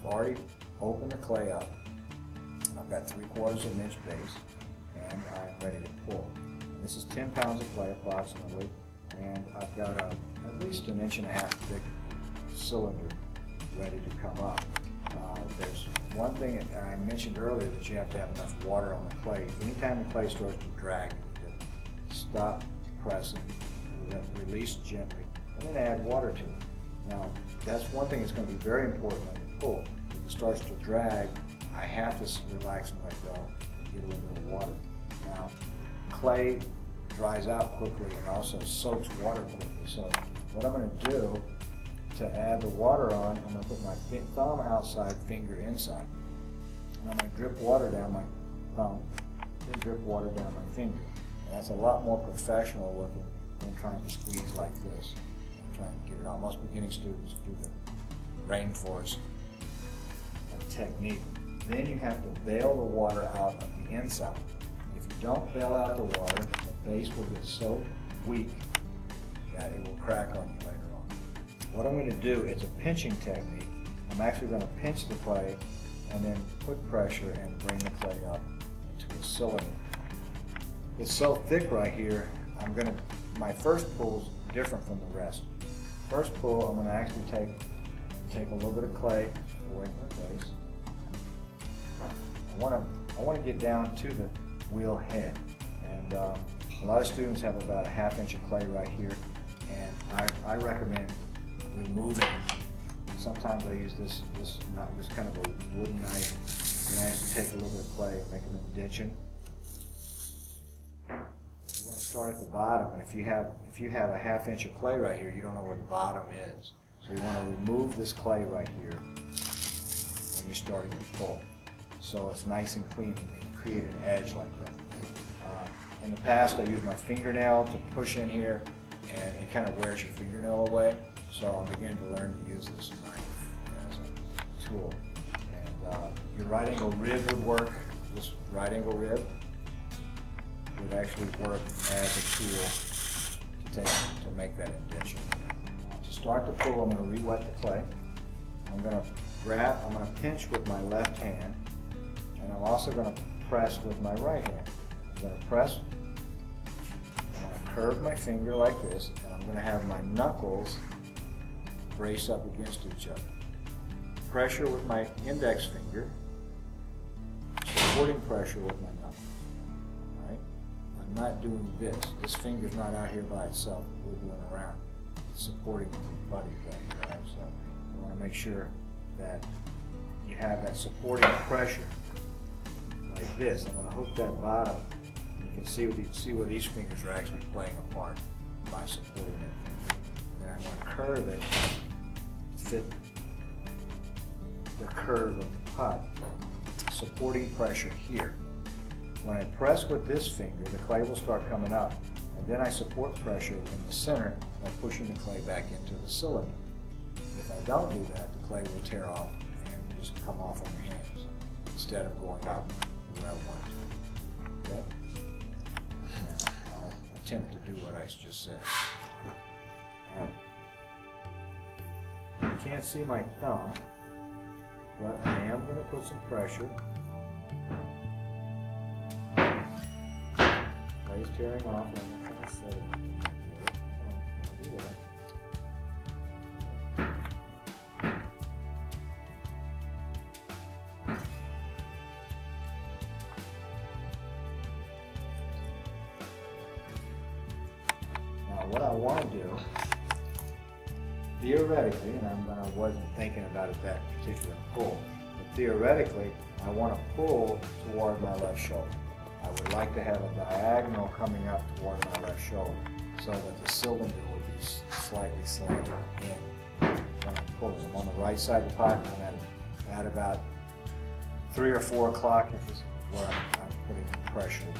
I've already opened the clay up. I've got 3/4 of an inch base, and I'm ready to pull. This is 10 pounds of clay approximately, and I've got at least 1.5 inch thick cylinder ready to come up. There's one thing that I mentioned earlier, that you have to have enough water on the clay. Anytime the clay starts to drag, you have to stop pressing, release gently, and then add water to it. Now, that's one thing that's going to be very important when you pull. If it starts to drag, I have to relax and let go and get a little bit of water. Now, clay dries out quickly and also soaks water quickly. So what I'm going to do to add the water on, I'm going to put my thumb outside, finger inside. And I'm going to drip water down my thumb, then drip water down my finger. And that's a lot more professional looking than trying to squeeze like this. I'm trying to get it on. Most beginning students do the rainforest technique. Then you have to bail the water out of the inside. If you don't bail out the water, the base will get so weak that it will crack on you later on. What I'm going to do is a pinching technique. I'm actually going to pinch the clay and then put pressure and bring the clay up into a cylinder. It's so thick right here, my first pull is different from the rest. First pull, I'm going to actually take a little bit of clay away from the base. I want to get down to the wheel head, and a lot of students have about 1/2 inch of clay right here, and I recommend removing. Sometimes I use this kind of a wooden knife, and I actually take a little bit of clay and make an indentation. You want to start at the bottom, and if you have 1/2 inch of clay right here, you don't know where the bottom is. So you want to remove this clay right here when you're starting to pull, so it's nice and clean and create an edge like that. In the past, I used my fingernail to push in here, and it kind of wears your fingernail away. So I'm beginning to learn to use this knife as a tool. And your right angle rib would work. This right angle rib would actually work as a tool to make that indentation. To start the pull, I'm going to re-wet the clay. I'm going to pinch with my left hand, and I'm also going to press with my right hand. I'm going to press, I'm going to curve my finger like this, and I'm going to have my knuckles brace up against each other. Pressure with my index finger, supporting pressure with my knuckles. Right? I'm not doing this. This finger's not out here by itself wiggling around. It's supporting the buddy right here. Right? So you want to make sure that you have that supporting pressure like this. I'm going to hook that bottom. You can see where these fingers are actually playing a part by supporting it. Then I'm going to curve it to fit the curve of the pot, supporting pressure here. When I press with this finger, the clay will start coming up, and then I support pressure in the center by pushing the clay back into the cylinder. If I don't do that, the clay will tear off and just come off on your hands instead of going up where I want it to. Okay? Now, I'll attempt to do what I just said. You can't see my thumb, but I am going to put some pressure. Clay's tearing off, and I'm going to set it. Now, what I want to do, theoretically, and I wasn't thinking about it that particular pull, but theoretically, I want to pull toward my left shoulder. I would like to have a diagonal coming up toward my left shoulder so that the cylinder would be slightly slanted in when I pull. I'm on the right side of the pot, and I'm at about 3 or 4 o'clock. This is where I'm putting the pressure.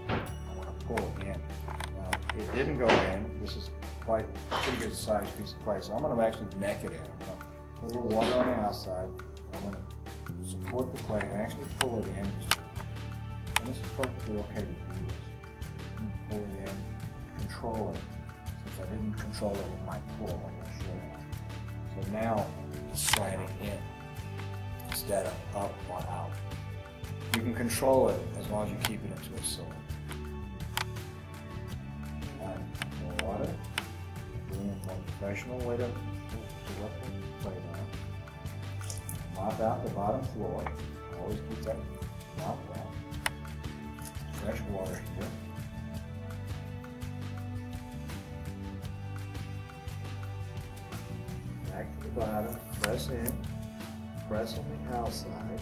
I want to pull again. Now, it didn't go in. This is quite a pretty good sized piece of clay, so I'm going to actually neck it in. I'm going to put a little water on the outside. I'm going to support the clay and actually pull it in. And this is perfectly okay to do this. Pull it in, control it. Since I didn't control it with my pull, I'm going to show you. So now it's sliding in. instead of up or out. You can control it as long as you keep it into a cylinder. Add more water, doing a more professional way to work the plate on. Mop out the bottom floor. Always keep that mopped out. Fresh water here. Back to the bottom, press in, press on the outside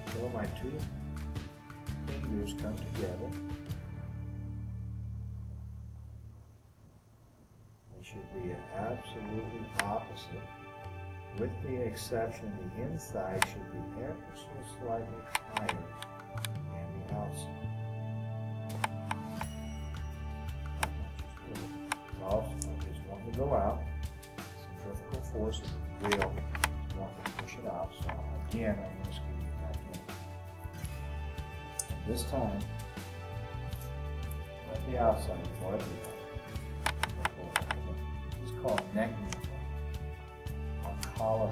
until my two fingers come together. They should be absolutely opposite, with the exception the inside should be ever so slightly higher than the outside. I just want to go out. Centrifugal force is real. You want to push it out. So again, I'm going to squeeze it back in. And this time, let the outside before I do that. This is called neck movement or collar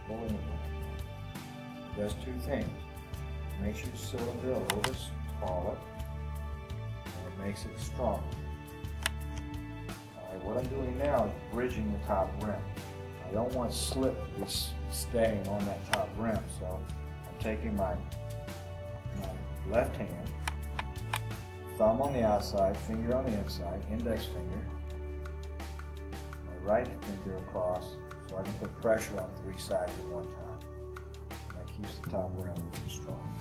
pulling. It does two things. It makes your cylinder a little bit taller, and it makes it stronger. What I'm doing now is bridging the top rim. I don't want slip to be staying on that top rim, so I'm taking my left hand, thumb on the outside, finger on the inside, index finger, my right finger across, so I can put pressure on three sides at one time. And that keeps the top rim strong.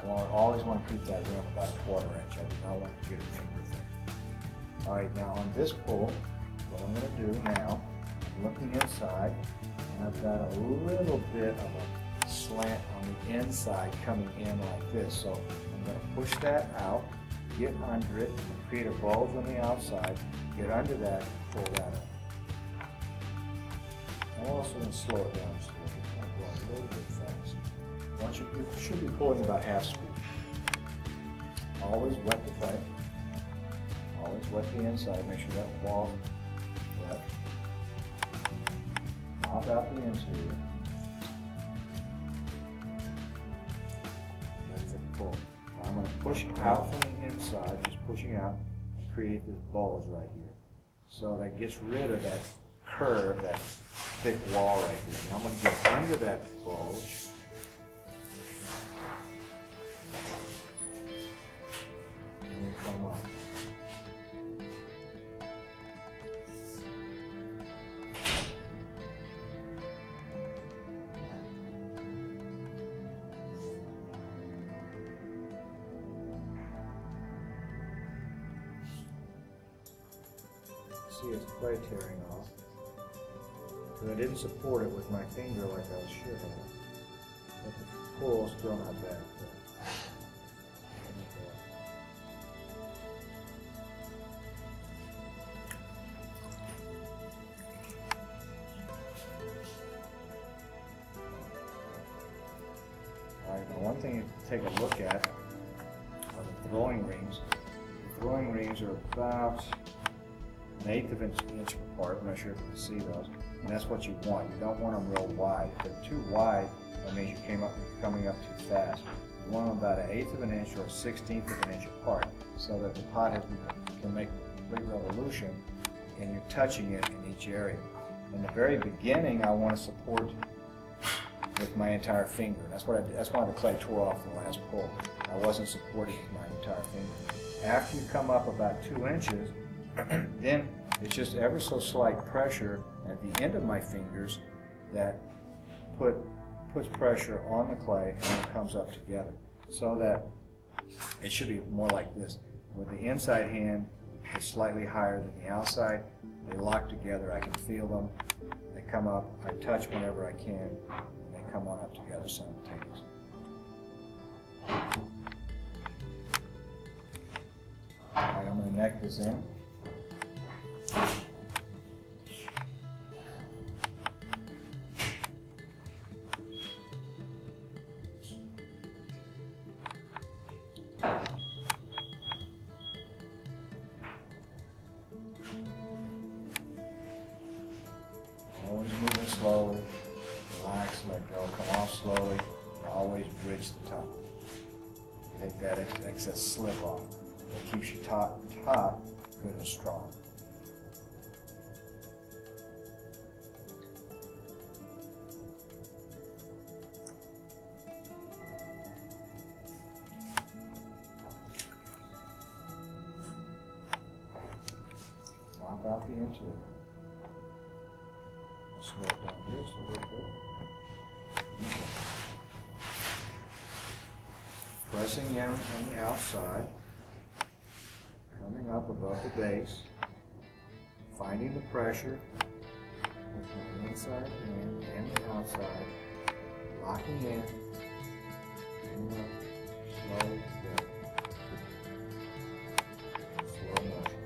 I always want to keep that rim about a 1/4 inch. I do not want to get a finger thing. Alright, now on this pull, what I'm going to do now, I'm looking inside, and I've got a little bit of a slant on the inside coming in like this. So I'm going to push that out, get under it, and create a bulge on the outside, get under that, and pull that up. I'm also going to slow it down just a little bit. I'm going a little bit fast. You should be pulling about half speed. Always wet the plate. Always wet the inside, make sure that wall is wet. Mop out the interior. That's it, pull. Now I'm going to push out from the inside, just pushing out, and create this bulge right here. So that gets rid of that curve, that thick wall right here. Now I'm going to get under that bulge. And come up. See its plate tearing off. Because I didn't support it with my finger like I should have. But the pull is still not bad. Alright, now one thing to take a look at are the throwing rings. The throwing rings are about 1/8 of an inch apart. I'm not sure if you can see those. And that's what you want. You don't want them real wide. If they're too wide, that means you're coming up too fast. You want them about 1/8 of an inch or 1/16 of an inch apart, so that the pot can make a complete revolution and you're touching it in each area. In the very beginning, I want to support with my entire finger. That's why the clay tore off the last pull. I wasn't supporting with my entire finger. After you come up about 2 inches, then it's just ever so slight pressure at the end of my fingers that puts pressure on the clay and it comes up together. So that it should be more like this. With the inside hand, it's slightly higher than the outside. They lock together. I can feel them. They come up. I touch whenever I can, and they come on up together simultaneously. Alright, I'm going to neck this in. Always moving slowly, Relax, let go, come off slowly, and always bridge the top. Take that excess slip off. It keeps your top good and strong. Lock out the insert. Slow it down just a little bit. Pressing down on the outside, coming up above the base, finding the pressure with the inside hand and the outside, locking in, and slow, steady, slow motion.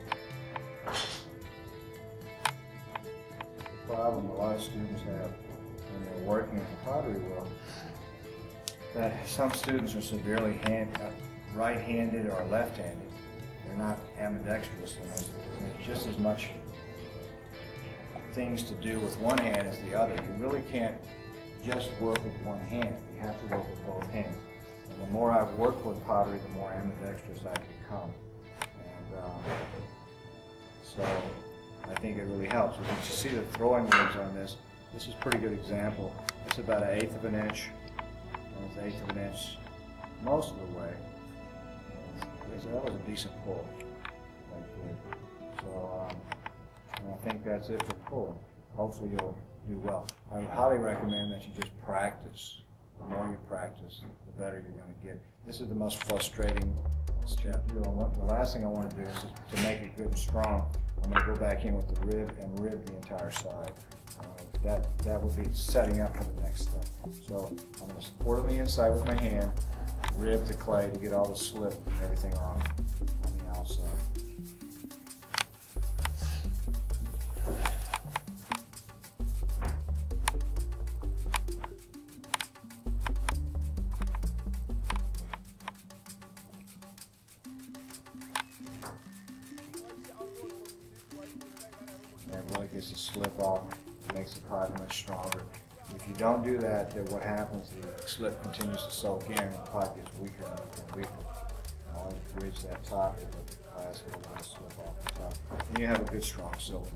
The problem a lot of students have when they're working in the pottery world, that some students are severely right-handed or left-handed. They're not ambidextrous, and there's just as much things to do with one hand as the other. You really can't just work with one hand. You have to work with both hands. And the more I've worked with pottery, the more ambidextrous I've become. And so I think it really helps. As you see the throwing ribs on this, this is a pretty good example. It's about 1/8 of an inch. It's 1/8 of an inch most of the way. That was a decent pull right there. So and I think that's it for pulling. Hopefully you'll do well. I would highly recommend that you just practice. The more you practice, the better you're going to get. This is the most frustrating step. The last thing I want to do is to make it good and strong. I'm going to go back in with the rib and rib the entire side. That would be setting up for the next step. So I'm going to support on the inside with my hand, rib the clay to get all the slip and everything on the outside. And it really gets the slip off. Makes the pot much stronger. If you don't do that, then what happens is the slip continues to soak in and the pot gets weaker and weaker. Always bridge that top and let the glass get a little slip off the top. And you have a good strong silver.